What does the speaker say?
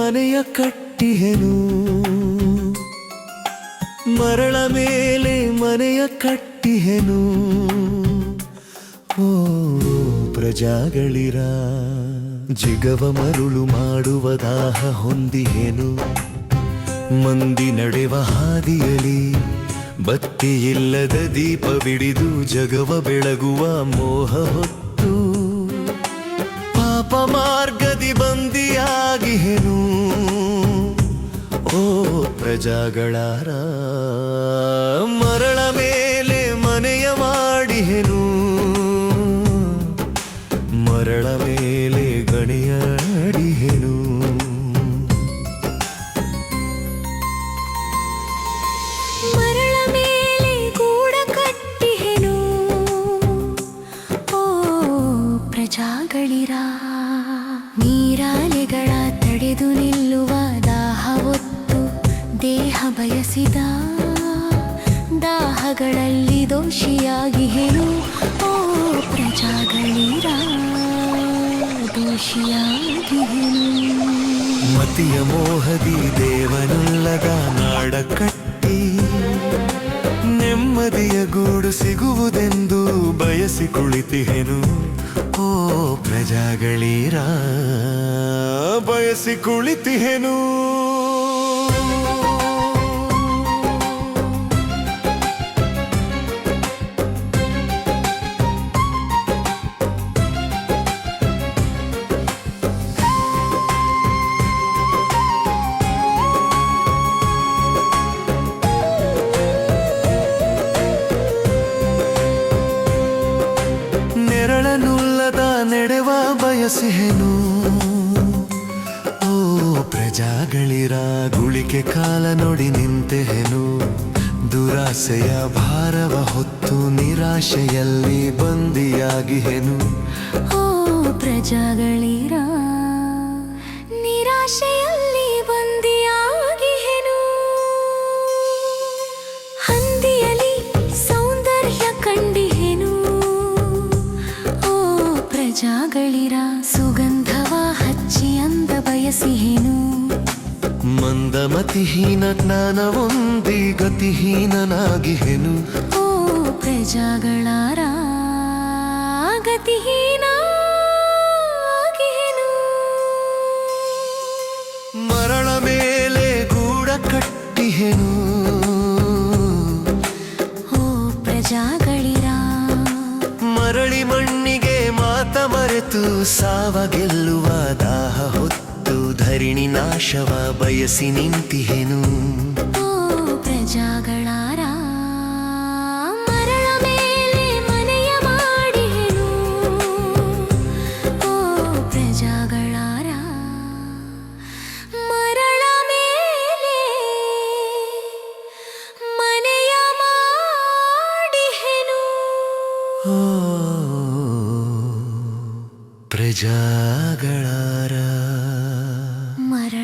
ಮನೆಯ ಕಟ್ಟಿಹೆನು ಮರಳ ಮೇಲೆ ಮನೆಯ ಕಟ್ಟಿಹೆನು ಓ ಪ್ರಜಾಗಳಿರ ಜಿಗವ ಮರುಳು ಮಾಡುವ ದಾಹ ಹೊಂದಿಹೆನು ಮಂದಿ ನಡೆವ ಹಾದಿಯಲಿ ಬತ್ತಿಯಿಲ್ಲದ ದೀಪ ಬಿಡಿದು ಜಗವ ಬೆಳಗುವ ಮೋಹ ಹೊತ್ತು ಪಾಪ ಮಾರ್ಗದಿ ಬಂದಿಯಾಗಿಹೆನು ಓ ಪ್ರಜಾಗಳಾರ ಮರಳ ಮೇಲೆ ಮನೆಯ ಮಾಡಿಹೆನು ಮರಳ ಮೇಲೆ ಗಣಿಯಾಡಿಹೆನು ಮರಳ ಮೇಲೆ ಗೂಡ ಕಟ್ಟಿಹೆನು ಓ ಪ್ರಜಾಗಳಿರ ನೀರಾಲೆಗಳ ತಡೆದು ನಿಲ್ಲುವ ದಾಹ ಹೊತ್ತು ದೇಹ ಬಯಸಿದ ದಾಹಗಳಲ್ಲಿ ದೋಷಿಯಾಗಿಹೆನು ಓ ಪ್ರಜಾಗಳಿರ ದೋಷಿಯಾಗಿಹೆನು ಮತಿಯ ಮೋಹದಿ ದೇವನುಲ್ಲದ ನಾಡ ಕಟ್ಟಿ ನೆಮ್ಮದಿಯ ಗೂಡು ಸಿಗುವುದೆಂದು ಬಯಸಿ ಕುಳಿತಿಹೆನು ಓ ಪ್ರಜಾಗಳೀರ ಬಯಸಿ ಕುಳಿತಿಹೆನು ನೆರಳನುಲ್ಲದ ನೆಡೆವ ಬಯಸಿಹೆನು ಓ ಪ್ರಜಾಗಳಿರ ಗುಳಿಕೆ ಕಾಲ ನೋಡಿ ನಿಂತೆಹೆನು ದುರಾಸೆಯ ಭಾರವ ಹೊತ್ತು ನಿರಾಶೆಯಲ್ಲಿ ಬಂದಿಯಾಗಿಹೆನು ಓ ಪ್ರಜಾಗಳಿರ ನಿರಾಶೆಯಲ್ಲಿ ಬಂದಿಯಾಗಿಹೆನು ಹಂದಿಯಲಿ ಸೌಂದರ್ಯ ಕಂಡಿಹೆನು ಓ ಪ್ರಜಾಗಳಿರ ಸುಗಂಧವ ಹಚ್ಚಿ ಅಂದ ಬಯಸಿಹೆನು ಮಂದಮತಿಹೀನ ಜ್ಞಾನವೊಂದಿ ಗತಿಹೀನನಾಗಿಹೆನು ಓ ಪ್ರಜಾಗಳಾರ ಗತಿಹೀನ ಆಗಿಹೆನು ಮರಳ ಮೇಲೆ ಗೂಡ ಕಟ್ಟಿಹೆನು ಓ ಪ್ರಜಾಗಳಿರ ಮರಳಿ ಮಣ್ಣಿಗೆ ಮಾತ ಮರೆತು ಸಾವ ಗೆಲ್ಲುವ ದಾಹ ಹೊತ್ತು ಧರಣಿ ನಾಶವ ಬಯಸಿ ನಿಂತಿಹೆನು ಓ ಪ್ರಜಾಗಳಾರ ಮರಳ ಮೇಲೆ ಮನೆಯ ಮಾಡಿಹೆನು ಓ ಪ್ರಜಾಗಳಾರ ಮರಳ ಮೇಲೆ ಮನೆಯ ಮಾಡಿಹೆನು ಓ ಪ್ರಜಾಗಳಾರ ಮರಳ